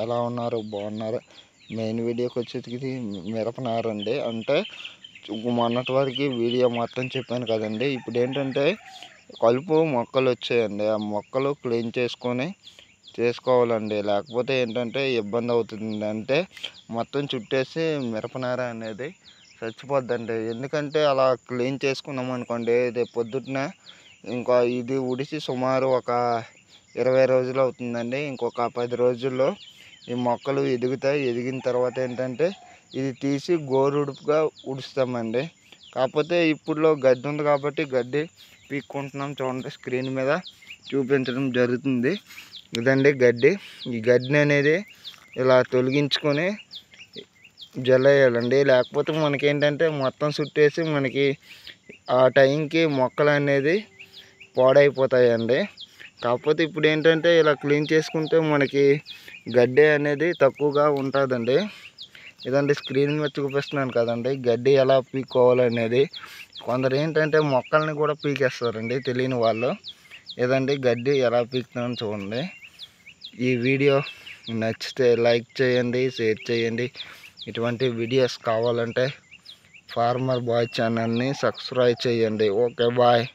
ఎలా ఉన్నారు? బాగున్నారు? మెయిన్ వీడియోకి వచ్చేటికి మిరపనారండి. అంటే మొన్నటి వరకు వీడియో మొత్తం చెప్పాను కదండి. ఇప్పుడు ఏంటంటే కలుపు మొక్కలు వచ్చాయండి. ఆ మొక్కలు క్లీన్ చేసుకోవాలండి. లేకపోతే ఏంటంటే ఇబ్బంది అవుతుంది. అంటే మొత్తం చుట్టేసి మిరపనార అనేది చచ్చిపోద్దండి. ఎందుకంటే అలా క్లీన్ చేసుకున్నాం అనుకోండి, రేపు పొద్దున్న ఇంకా ఇది ఉడిసి సుమారు ఒక 20 రోజులు అవుతుందండి. ఇంకొక 10 రోజుల్లో ఈ మొక్కలు ఎదుగుతాయి. ఎదిగిన తర్వాత ఏంటంటే ఇది తీసి గోరుడుపుగా ఉడుస్తామండి. కాకపోతే ఇప్పుడులో గడ్డి ఉంది కాబట్టి గడ్డి పీక్కుంటున్నాం. చూడండి, స్క్రీన్ మీద చూపించడం జరుగుతుంది. ఇదండి గడ్డి. ఈ గడ్డిని అనేది ఇలా తొలగించుకొని జల్లేయాలండి. లేకపోతే మనకేంటంటే మొత్తం చుట్టేసి మనకి ఆ టైంకి మొక్కలు అనేది పాడైపోతాయండి. కాకపోతే ఇప్పుడు ఏంటంటే ఇలా క్లీన్ చేసుకుంటే మనకి గడ్డి అనేది తక్కువగా ఉంటుందండి. ఇదండి స్క్రీన్ మీద చూపిస్తున్నాను కదండి గడ్డి ఎలా పీక్కోవాలనేది. కొందరు ఏంటంటే మొక్కల్ని కూడా పీకేస్తారండి తెలియని వాళ్ళు. ఇదండి గడ్డి ఎలా పీకుతున్నాను చూడండి. ఈ వీడియో నచ్చితే లైక్ చేయండి, షేర్ చేయండి. ఇటువంటి వీడియోస్ కావాలంటే ఫార్మర్ బాయ్ ఛానల్ని సబ్స్క్రైబ్ చేయండి. Okay, bye.